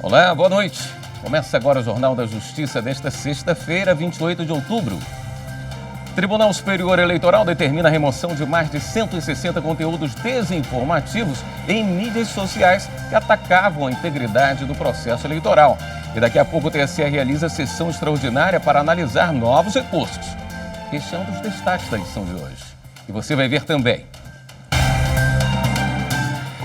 Olá, boa noite. Começa agora o Jornal da Justiça desta sexta-feira, 28 de outubro. Tribunal Superior Eleitoral determina a remoção de mais de 160 conteúdos desinformativos em mídias sociais que atacavam a integridade do processo eleitoral. E daqui a pouco o TSE realiza sessão extraordinária para analisar novos recursos. Este é um dos destaques da edição de hoje. E você vai ver também.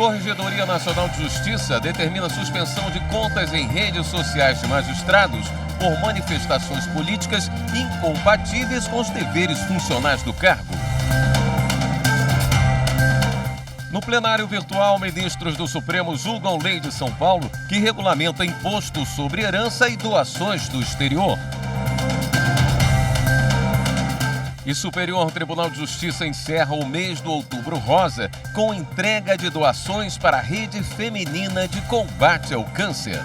Corregedoria Nacional de Justiça determina suspensão de contas em redes sociais de magistrados por manifestações políticas incompatíveis com os deveres funcionais do cargo. No plenário virtual, ministros do Supremo julgam lei de São Paulo que regulamenta imposto sobre herança e doações do exterior. E Superior Tribunal de Justiça encerra o mês do Outubro Rosa com entrega de doações para a Rede Feminina de Combate ao Câncer.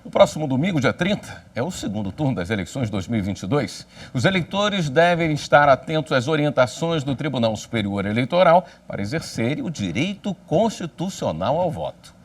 No próximo domingo, dia 30, é o segundo turno das eleições 2022. Os eleitores devem estar atentos às orientações do Tribunal Superior Eleitoral para exercerem o direito constitucional ao voto.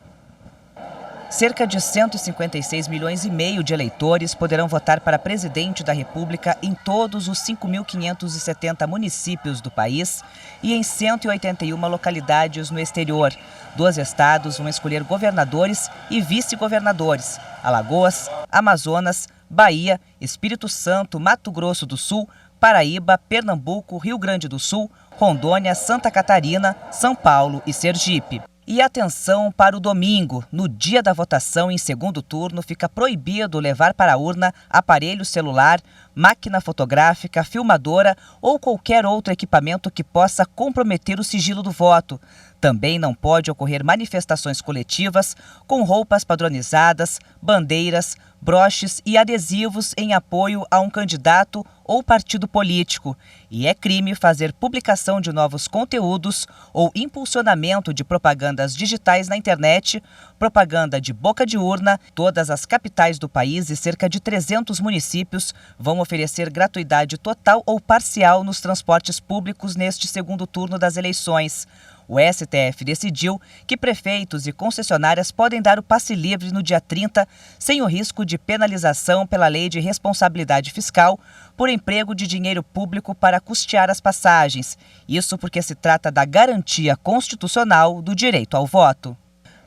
Cerca de 156 milhões e meio de eleitores poderão votar para presidente da República em todos os 5.570 municípios do país e em 181 localidades no exterior. 12 estados vão escolher governadores e vice-governadores: Alagoas, Amazonas, Bahia, Espírito Santo, Mato Grosso do Sul, Paraíba, Pernambuco, Rio Grande do Sul, Rondônia, Santa Catarina, São Paulo e Sergipe. E atenção para o domingo. No dia da votação em segundo turno, fica proibido levar para a urna aparelho celular, máquina fotográfica, filmadora ou qualquer outro equipamento que possa comprometer o sigilo do voto. Também não pode ocorrer manifestações coletivas com roupas padronizadas, bandeiras, broches e adesivos em apoio a um candidato ou partido político. E é crime fazer publicação de novos conteúdos ou impulsionamento de propagandas digitais na internet, propaganda de boca de urna. Todas as capitais do país e cerca de 300 municípios vão oferecer gratuidade total ou parcial nos transportes públicos neste segundo turno das eleições. O STF decidiu que prefeitos e concessionárias podem dar o passe livre no dia 30, sem o risco de penalização pela Lei de Responsabilidade Fiscal por emprego de dinheiro público para custear as passagens. Isso porque se trata da garantia constitucional do direito ao voto.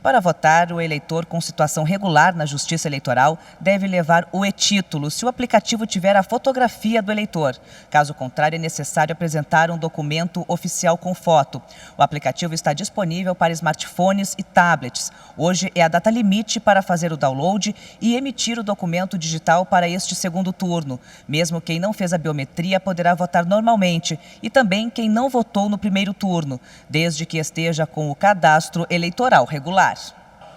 Para votar, o eleitor com situação regular na Justiça Eleitoral deve levar o e-título se o aplicativo tiver a fotografia do eleitor. Caso contrário, é necessário apresentar um documento oficial com foto. O aplicativo está disponível para smartphones e tablets. Hoje é a data limite para fazer o download e emitir o documento digital para este segundo turno. Mesmo quem não fez a biometria poderá votar normalmente e também quem não votou no primeiro turno, desde que esteja com o cadastro eleitoral regular.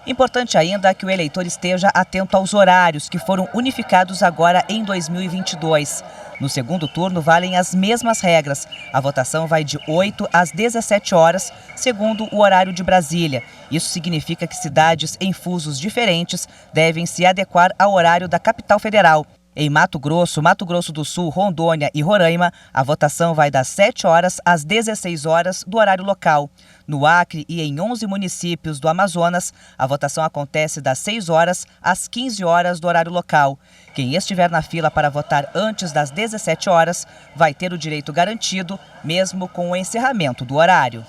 Importante ainda que o eleitor esteja atento aos horários que foram unificados agora em 2022. No segundo turno valem as mesmas regras. A votação vai de 8 às 17 horas, segundo o horário de Brasília. Isso significa que cidades em fusos diferentes devem se adequar ao horário da capital federal. Em Mato Grosso do Sul, Rondônia e Roraima, a votação vai das 7 horas às 16 horas do horário local. No Acre e em 11 municípios do Amazonas, a votação acontece das 6 horas às 15 horas do horário local. Quem estiver na fila para votar antes das 17 horas vai ter o direito garantido, mesmo com o encerramento do horário.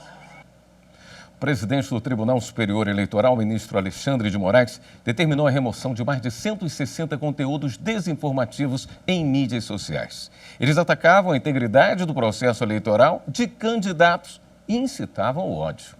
O presidente do Tribunal Superior Eleitoral, ministro Alexandre de Moraes, determinou a remoção de mais de 160 conteúdos desinformativos em mídias sociais. Eles atacavam a integridade do processo eleitoral de candidatos e incitavam o ódio.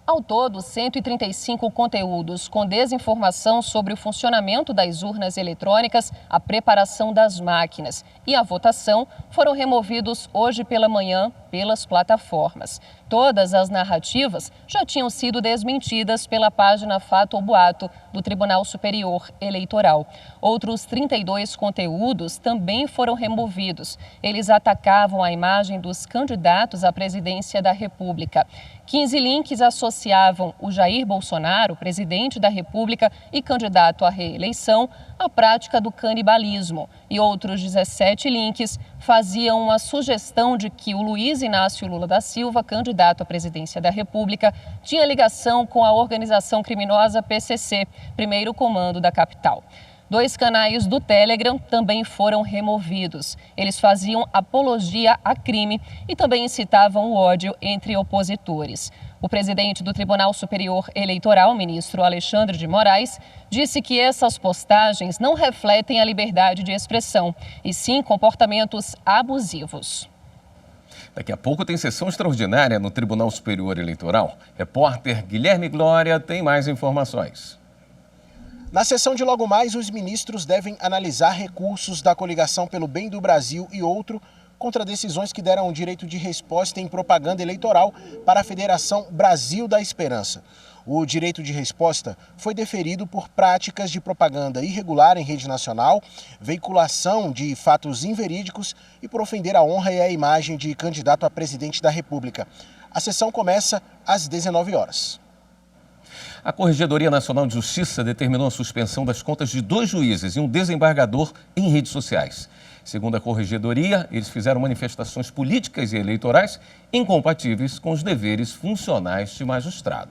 Ao todo, 135 conteúdos com desinformação sobre o funcionamento das urnas eletrônicas, a preparação das máquinas e a votação foram removidos hoje pela manhã pelas plataformas. Todas as narrativas já tinham sido desmentidas pela página Fato ou Boato do Tribunal Superior Eleitoral. Outros 32 conteúdos também foram removidos. Eles atacavam a imagem dos candidatos à presidência da República. 15 links associavam o Jair Bolsonaro, presidente da República e candidato à reeleição, à prática do canibalismo. E outros 17 links faziam uma sugestão de que o Luiz Inácio Lula da Silva, candidato à presidência da República, tinha ligação com a organização criminosa PCC, Primeiro Comando da capital. 2 canais do Telegram também foram removidos. Eles faziam apologia a crime e também incitavam o ódio entre opositores. O presidente do Tribunal Superior Eleitoral, ministro Alexandre de Moraes, disse que essas postagens não refletem a liberdade de expressão, e sim comportamentos abusivos. Daqui a pouco tem sessão extraordinária no Tribunal Superior Eleitoral. Repórter Guilherme Glória tem mais informações. Na sessão de logo mais, os ministros devem analisar recursos da Coligação pelo Bem do Brasil e outro contra decisões que deram direito de resposta em propaganda eleitoral para a Federação Brasil da Esperança. O direito de resposta foi deferido por práticas de propaganda irregular em rede nacional, veiculação de fatos inverídicos e por ofender a honra e a imagem de candidato a presidente da República. A sessão começa às 19 horas. A Corregedoria Nacional de Justiça determinou a suspensão das contas de 2 juízes e um desembargador em redes sociais. Segundo a Corregedoria, eles fizeram manifestações políticas e eleitorais incompatíveis com os deveres funcionais de magistrado.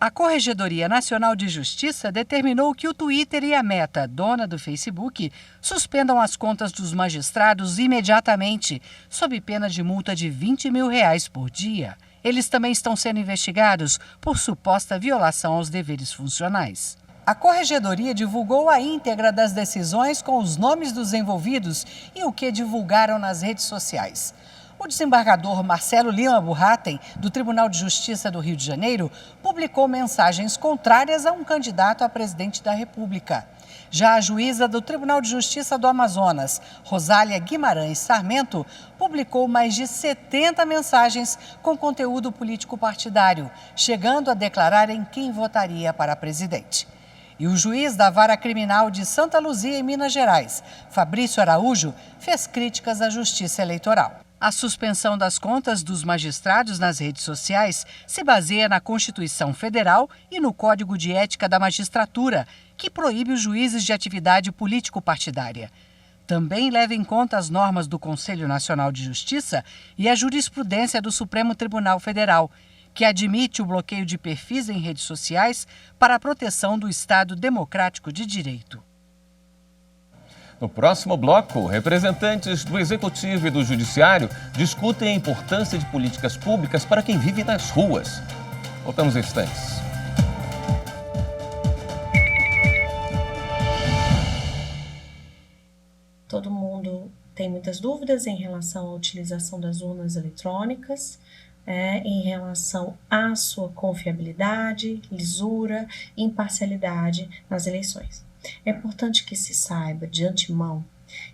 A Corregedoria Nacional de Justiça determinou que o Twitter e a Meta, dona do Facebook, suspendam as contas dos magistrados imediatamente, sob pena de multa de R$20 mil por dia. Eles também estão sendo investigados por suposta violação aos deveres funcionais. A Corregedoria divulgou a íntegra das decisões com os nomes dos envolvidos e o que divulgaram nas redes sociais. O desembargador Marcelo Lima Burratem, do Tribunal de Justiça do Rio de Janeiro, publicou mensagens contrárias a um candidato a presidente da República. Já a juíza do Tribunal de Justiça do Amazonas, Rosália Guimarães Sarmento, publicou mais de 70 mensagens com conteúdo político partidário, chegando a declarar em quem votaria para presidente. E o juiz da Vara Criminal de Santa Luzia, em Minas Gerais, Fabrício Araújo, fez críticas à Justiça Eleitoral. A suspensão das contas dos magistrados nas redes sociais se baseia na Constituição Federal e no Código de Ética da Magistratura, que proíbe os juízes de atividade político-partidária. Também leva em conta as normas do Conselho Nacional de Justiça e a jurisprudência do Supremo Tribunal Federal, que admite o bloqueio de perfis em redes sociais para a proteção do Estado Democrático de Direito. No próximo bloco, representantes do Executivo e do Judiciário discutem a importância de políticas públicas para quem vive nas ruas. Voltamos em instantes. Todo mundo tem muitas dúvidas em relação à utilização das urnas eletrônicas, em relação à sua confiabilidade, lisura e imparcialidade nas eleições. É importante que se saiba de antemão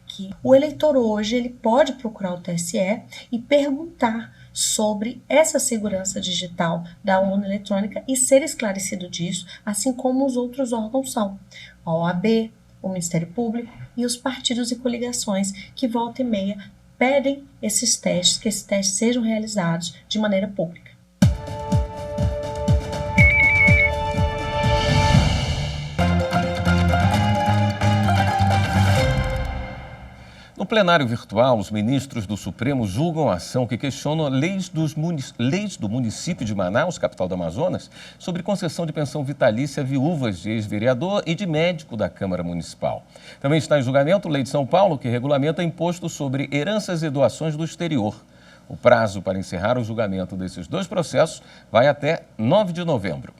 que o eleitor hoje ele pode procurar o TSE e perguntar sobre essa segurança digital da urna eletrônica e ser esclarecido disso, assim como os outros órgãos são, a OAB, o Ministério Público e os partidos e coligações que volta e meia pedem esses testes, que esses testes sejam realizados de maneira pública. No plenário virtual, os ministros do Supremo julgam a ação que questiona leis do município de Manaus, capital do Amazonas, sobre concessão de pensão vitalícia a viúvas de ex-vereador e de médico da Câmara Municipal. Também está em julgamento lei de São Paulo, que regulamenta imposto sobre heranças e doações do exterior. O prazo para encerrar o julgamento desses 2 processos vai até 9 de novembro.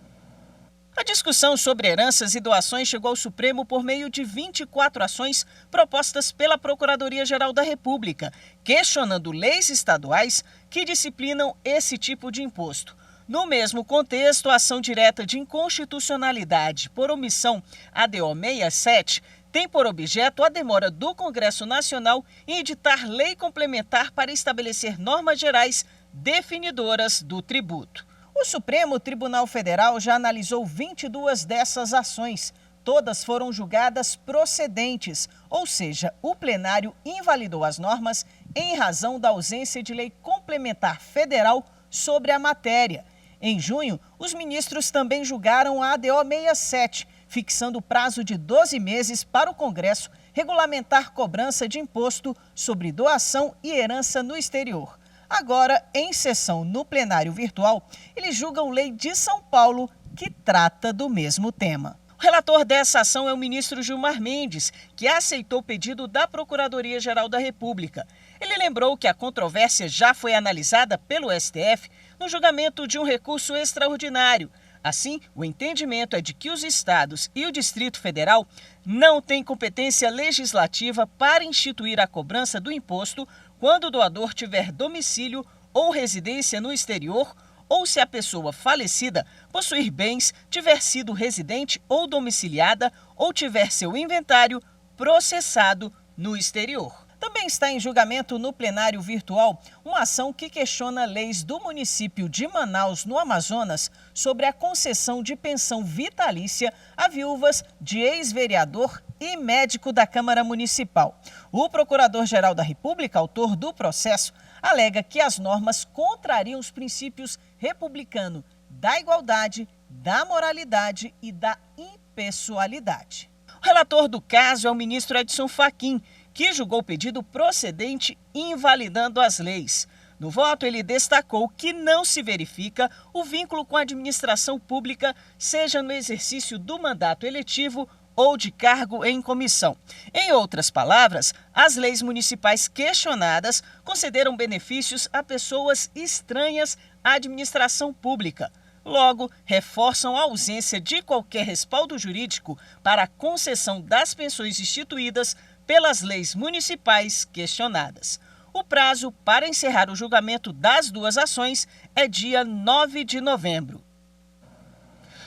A discussão sobre heranças e doações chegou ao Supremo por meio de 24 ações propostas pela Procuradoria-Geral da República, questionando leis estaduais que disciplinam esse tipo de imposto. No mesmo contexto, a ação direta de inconstitucionalidade por omissão, ADO 67, tem por objeto a demora do Congresso Nacional em editar lei complementar para estabelecer normas gerais definidoras do tributo. O Supremo Tribunal Federal já analisou 22 dessas ações. Todas foram julgadas procedentes, ou seja, o plenário invalidou as normas em razão da ausência de lei complementar federal sobre a matéria. Em junho, os ministros também julgaram a ADO 67, fixando o prazo de 12 meses para o Congresso regulamentar cobrança de imposto sobre doação e herança no exterior. Agora, em sessão no plenário virtual, eles julgam lei de São Paulo que trata do mesmo tema. O relator dessa ação é o ministro Gilmar Mendes, que aceitou o pedido da Procuradoria-Geral da República. Ele lembrou que a controvérsia já foi analisada pelo STF no julgamento de um recurso extraordinário. Assim, o entendimento é de que os estados e o Distrito Federal não têm competência legislativa para instituir a cobrança do imposto quando o doador tiver domicílio ou residência no exterior, ou se a pessoa falecida possuir bens, tiver sido residente ou domiciliada, ou tiver seu inventário processado no exterior. Também está em julgamento no plenário virtual uma ação que questiona leis do município de Manaus, no Amazonas, sobre a concessão de pensão vitalícia a viúvas de ex-vereador e médico da Câmara Municipal. O Procurador-Geral da República, autor do processo, alega que as normas contrariam os princípios republicanos da igualdade, da moralidade e da impessoalidade. O relator do caso é o ministro Edson Fachin, que julgou o pedido procedente invalidando as leis. No voto, ele destacou que não se verifica o vínculo com a administração pública, seja no exercício do mandato eletivo ou de cargo em comissão. Em outras palavras, as leis municipais questionadas concederam benefícios a pessoas estranhas à administração pública. Logo, reforçam a ausência de qualquer respaldo jurídico para a concessão das pensões instituídas pelas leis municipais questionadas. O prazo para encerrar o julgamento das duas ações é dia 9 de novembro.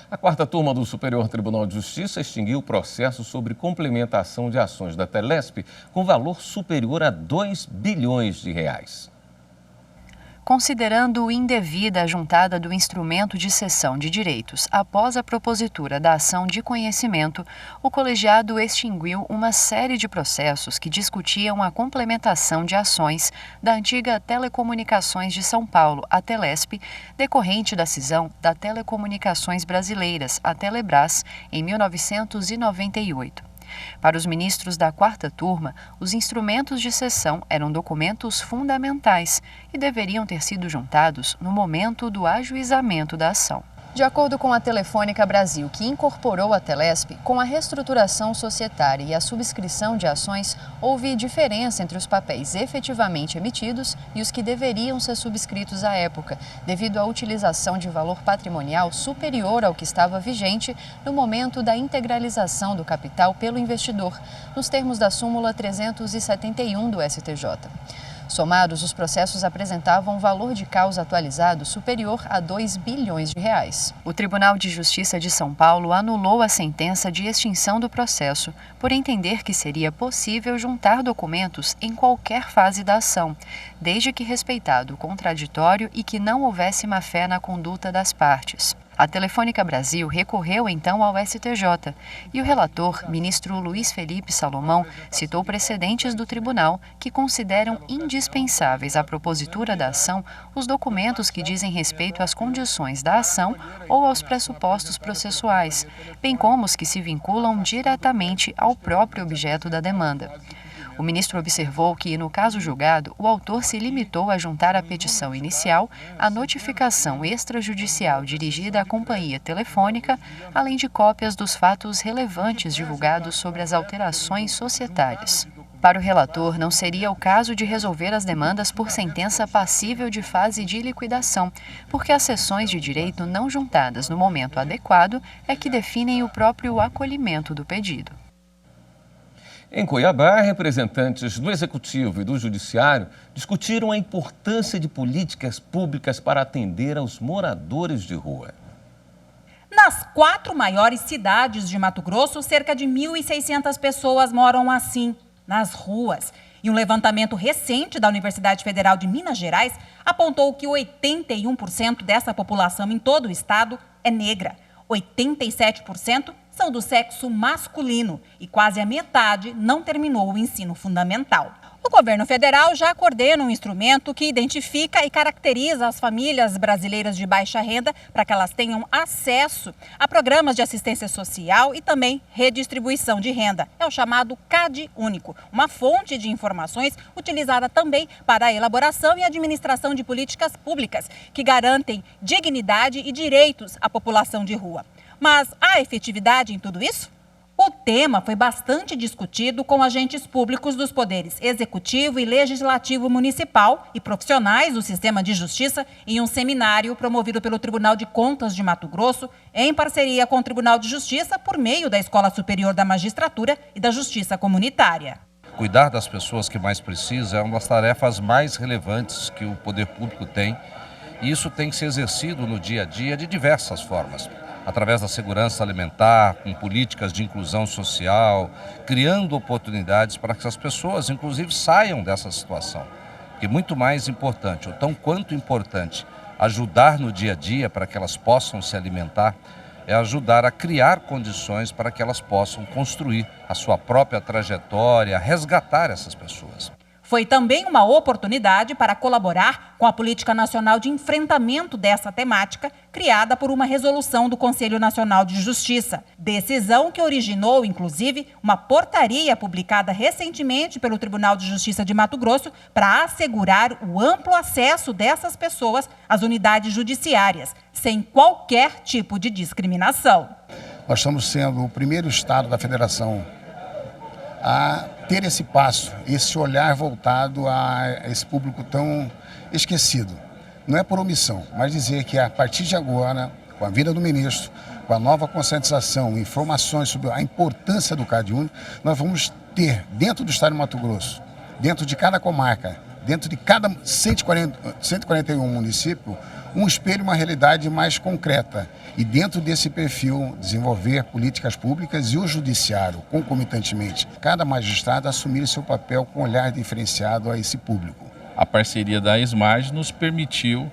A quarta turma do Superior Tribunal de Justiça extinguiu o processo sobre complementação de ações da Telesp com valor superior a 2 bilhões de reais. Considerando indevida a juntada do instrumento de cessão de direitos após a propositura da ação de conhecimento, o colegiado extinguiu uma série de processos que discutiam a complementação de ações da antiga Telecomunicações de São Paulo, a Telesp, decorrente da cisão da Telecomunicações Brasileiras, a Telebrás, em 1998. Para os ministros da quarta turma, os instrumentos de cessão eram documentos fundamentais e deveriam ter sido juntados no momento do ajuizamento da ação. De acordo com a Telefônica Brasil, que incorporou a Telesp, com a reestruturação societária e a subscrição de ações, houve diferença entre os papéis efetivamente emitidos e os que deveriam ser subscritos à época, devido à utilização de valor patrimonial superior ao que estava vigente no momento da integralização do capital pelo investidor, nos termos da súmula 371 do STJ. Somados, os processos apresentavam um valor de causa atualizado superior a 2 bilhões de reais. O Tribunal de Justiça de São Paulo anulou a sentença de extinção do processo, por entender que seria possível juntar documentos em qualquer fase da ação, desde que respeitado o contraditório e que não houvesse má-fé na conduta das partes. A Telefônica Brasil recorreu então ao STJ e o relator, ministro Luiz Felipe Salomão, citou precedentes do tribunal que consideram indispensáveis à propositura da ação os documentos que dizem respeito às condições da ação ou aos pressupostos processuais, bem como os que se vinculam diretamente ao próprio objeto da demanda. O ministro observou que, no caso julgado, o autor se limitou a juntar à petição inicial a notificação extrajudicial dirigida à companhia telefônica, além de cópias dos fatos relevantes divulgados sobre as alterações societárias. Para o relator, não seria o caso de resolver as demandas por sentença passível de fase de liquidação, porque as cessões de direito não juntadas no momento adequado é que definem o próprio acolhimento do pedido. Em Cuiabá, representantes do Executivo e do Judiciário discutiram a importância de políticas públicas para atender aos moradores de rua. Nas 4 maiores cidades de Mato Grosso, cerca de 1.600 pessoas moram assim, nas ruas. E um levantamento recente da Universidade Federal de Minas Gerais apontou que 81% dessa população em todo o estado é negra. 87% são do sexo masculino e quase a metade não terminou o ensino fundamental. O O governo federal já coordena um instrumento que identifica e caracteriza as famílias brasileiras de baixa renda para que elas tenham acesso a programas de assistência social e também redistribuição de renda. É o chamado CAD Único, uma fonte de informações utilizada também para a elaboração e administração de políticas públicas que garantem dignidade e direitos à população de rua. Mas há efetividade em tudo isso? O tema foi bastante discutido com agentes públicos dos poderes executivo e legislativo municipal e profissionais do sistema de justiça em um seminário promovido pelo Tribunal de Contas de Mato Grosso, em parceria com o Tribunal de Justiça, por meio da Escola Superior da Magistratura e da Justiça Comunitária. Cuidar das pessoas que mais precisam é uma das tarefas mais relevantes que o poder público tem, e isso tem que ser exercido no dia a dia de diversas formas. Através da segurança alimentar, com políticas de inclusão social, criando oportunidades para que as pessoas, inclusive, saiam dessa situação. Porque muito mais importante, ou tão quanto importante, ajudar no dia a dia para que elas possam se alimentar, é ajudar a criar condições para que elas possam construir a sua própria trajetória, resgatar essas pessoas. Foi também uma oportunidade para colaborar com a Política Nacional de Enfrentamento dessa temática, criada por uma resolução do Conselho Nacional de Justiça. Decisão que originou, inclusive, uma portaria publicada recentemente pelo Tribunal de Justiça de Mato Grosso para assegurar o amplo acesso dessas pessoas às unidades judiciárias, sem qualquer tipo de discriminação. Nós estamos sendo o primeiro estado da federação a ter esse passo, esse olhar voltado a esse público tão esquecido. Não é por omissão, mas dizer que a partir de agora, com a vinda do ministro, com a nova conscientização, informações sobre a importância do CAD Único, nós vamos ter dentro do estado de Mato Grosso, dentro de cada comarca, dentro de cada 141 município, um espelho, uma realidade mais concreta. E dentro desse perfil, desenvolver políticas públicas e o judiciário, concomitantemente, cada magistrado assumir seu papel com olhar diferenciado a esse público. A parceria da ESMAG nos permitiu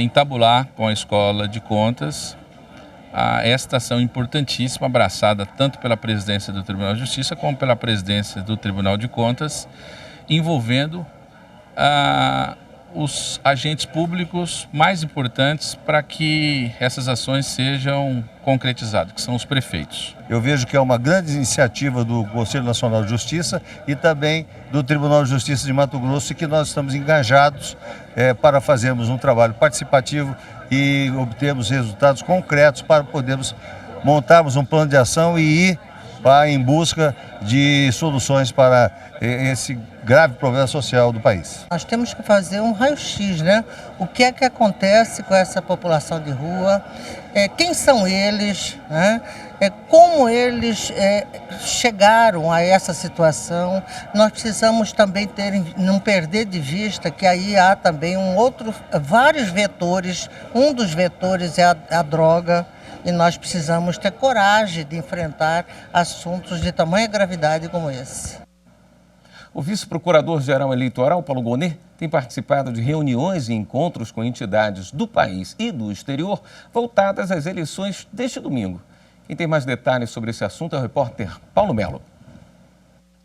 entabular com a Escola de Contas esta ação importantíssima, abraçada tanto pela presidência do Tribunal de Justiça como pela presidência do Tribunal de Contas, envolvendo os agentes públicos mais importantes para que essas ações sejam concretizadas, que são os prefeitos. Eu vejo que é uma grande iniciativa do Conselho Nacional de Justiça e também do Tribunal de Justiça de Mato Grosso, que nós estamos engajados para fazermos um trabalho participativo e obtermos resultados concretos para podermos montarmos um plano de ação e ir em busca de soluções para esse grave problema social do país. Nós temos que fazer um raio-x, né? O que é que acontece com essa população de rua, quem são eles, né? Como eles chegaram a essa situação. Nós precisamos também não perder de vista que aí há também vários vetores, um dos vetores é a droga, e nós precisamos ter coragem de enfrentar assuntos de tamanha gravidade como esse. O vice-procurador-geral eleitoral, Paulo Gonet, tem participado de reuniões e encontros com entidades do país e do exterior voltadas às eleições deste domingo. Quem tem mais detalhes sobre esse assunto é o repórter Paulo Melo.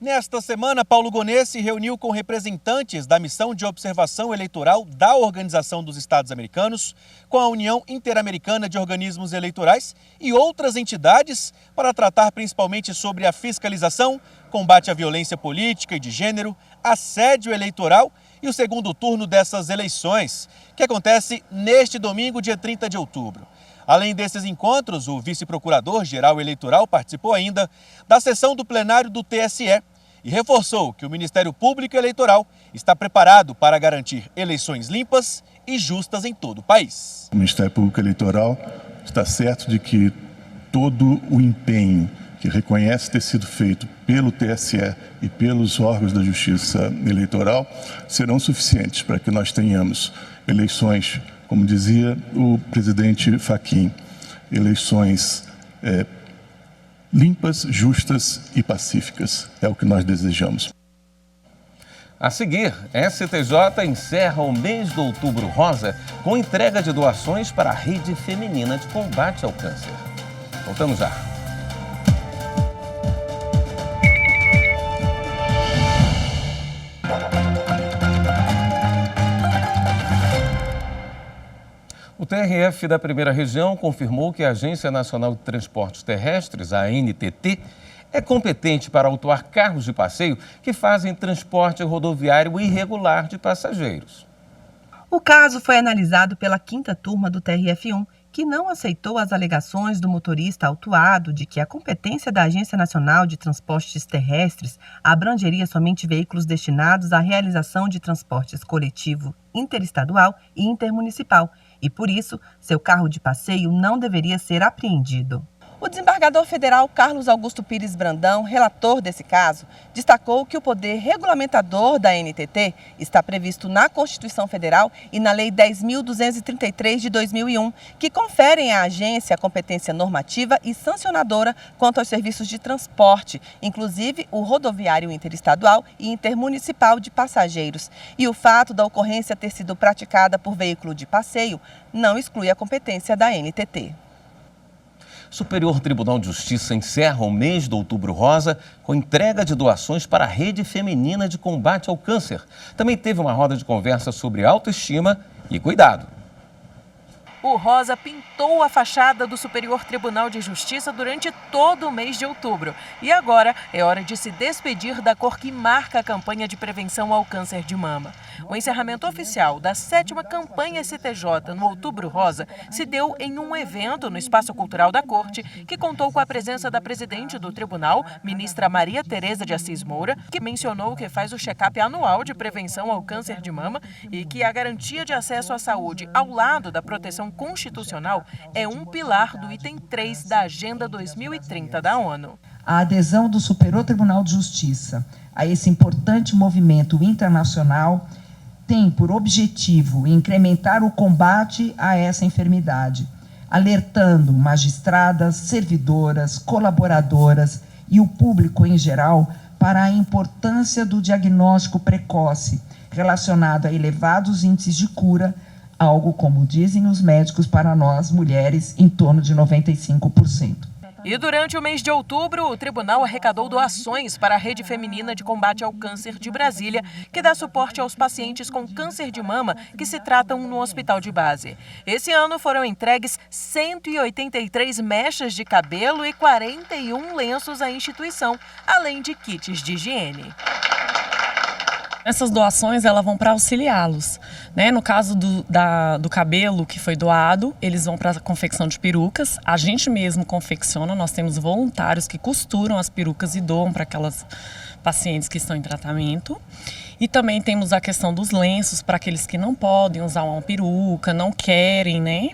Nesta semana, Paulo Gonet se reuniu com representantes da Missão de Observação Eleitoral da Organização dos Estados Americanos, com a União Interamericana de Organismos Eleitorais e outras entidades para tratar principalmente sobre a fiscalização, combate à violência política e de gênero, assédio eleitoral e o segundo turno dessas eleições, que acontece neste domingo, dia 30 de outubro. Além desses encontros, o vice-procurador-geral eleitoral participou ainda da sessão do plenário do TSE e reforçou que o Ministério Público Eleitoral está preparado para garantir eleições limpas e justas em todo o país. O Ministério Público Eleitoral está certo de que todo o empenho que reconhece ter sido feito pelo TSE e pelos órgãos da Justiça Eleitoral serão suficientes para que nós tenhamos eleições, como dizia o presidente Fachin, eleições limpas, justas e pacíficas. É o que nós desejamos. A seguir, STJ encerra o mês de Outubro Rosa com entrega de doações para a Rede Feminina de Combate ao Câncer. Voltamos já. O TRF da Primeira Região confirmou que a Agência Nacional de Transportes Terrestres, a ANTT, é competente para autuar carros de passeio que fazem transporte rodoviário irregular de passageiros. O caso foi analisado pela 5ª turma do TRF1, que não aceitou as alegações do motorista autuado de que a competência da Agência Nacional de Transportes Terrestres abrangeria somente veículos destinados à realização de transportes coletivo, interestadual e intermunicipal, e por isso, seu carro de passeio não deveria ser apreendido. O desembargador federal Carlos Augusto Pires Brandão, relator desse caso, destacou que o poder regulamentador da ANTT está previsto na Constituição Federal e na Lei 10.233 de 2001, que conferem à agência a competência normativa e sancionadora quanto aos serviços de transporte, inclusive o rodoviário interestadual e intermunicipal de passageiros. E o fato da ocorrência ter sido praticada por veículo de passeio não exclui a competência da ANTT. Superior Tribunal de Justiça encerra o mês de Outubro Rosa com entrega de doações para a Rede Feminina de Combate ao Câncer. Também teve uma roda de conversa sobre autoestima e cuidado. O rosa pintou a fachada do Superior Tribunal de Justiça durante todo o mês de outubro. E agora é hora de se despedir da cor que marca a campanha de prevenção ao câncer de mama. O encerramento oficial da 7ª campanha STJ no Outubro Rosa se deu em um evento no Espaço Cultural da Corte, que contou com a presença da presidente do tribunal, ministra Maria Tereza de Assis Moura, que mencionou que faz o check-up anual de prevenção ao câncer de mama e que a garantia de acesso à saúde ao lado da proteção constitucional é um pilar do item 3 da Agenda 2030 da ONU. A adesão do Superior Tribunal de Justiça a esse importante movimento internacional tem por objetivo incrementar o combate a essa enfermidade, alertando magistradas, servidoras, colaboradoras e o público em geral para a importância do diagnóstico precoce relacionado a elevados índices de cura, algo, como dizem os médicos, para nós mulheres, em torno de 95%. E durante o mês de outubro, o tribunal arrecadou doações para a Rede Feminina de Combate ao Câncer de Brasília, que dá suporte aos pacientes com câncer de mama que se tratam no hospital de base. Esse ano foram entregues 183 mechas de cabelo e 41 lenços à instituição, além de kits de higiene. Essas doações elas vão para auxiliá-los, né? No caso do cabelo que foi doado, eles vão para a confecção de perucas. A gente mesmo confecciona, nós temos voluntários que costuram as perucas e doam para aquelas pacientes que estão em tratamento. E também temos a questão dos lenços para aqueles que não podem usar uma peruca, não querem, né?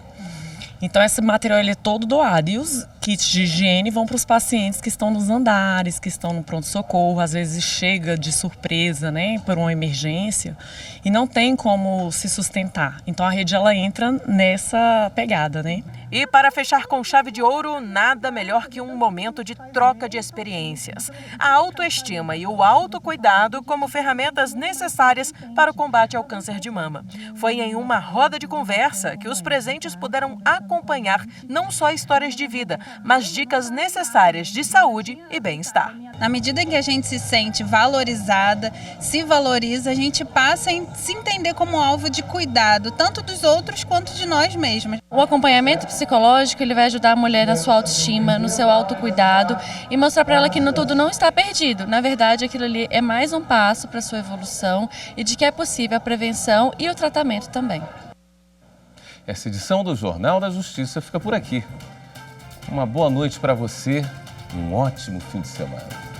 Então, esse material ele é todo doado. E os kits de higiene vão para os pacientes que estão nos andares, que estão no pronto-socorro. Às vezes chega de surpresa, né, por uma emergência e não tem como se sustentar. Então, a rede ela entra nessa pegada, né? E para fechar com chave de ouro, nada melhor que um momento de troca de experiências. A autoestima e o autocuidado como ferramentas necessárias para o combate ao câncer de mama. Foi em uma roda de conversa que os presentes puderam acompanhar não só histórias de vida, mas dicas necessárias de saúde e bem-estar. Na medida em que a gente se sente valorizada, se valoriza, a gente passa a se entender como alvo de cuidado, tanto dos outros quanto de nós mesmos. O acompanhamento psicológico ele vai ajudar a mulher na sua autoestima, no seu autocuidado e mostrar para ela que tudo não está perdido. Na verdade, aquilo ali é mais um passo para a sua evolução e de que é possível a prevenção e o tratamento também. Essa edição do Jornal da Justiça fica por aqui. Uma boa noite para você e um ótimo fim de semana.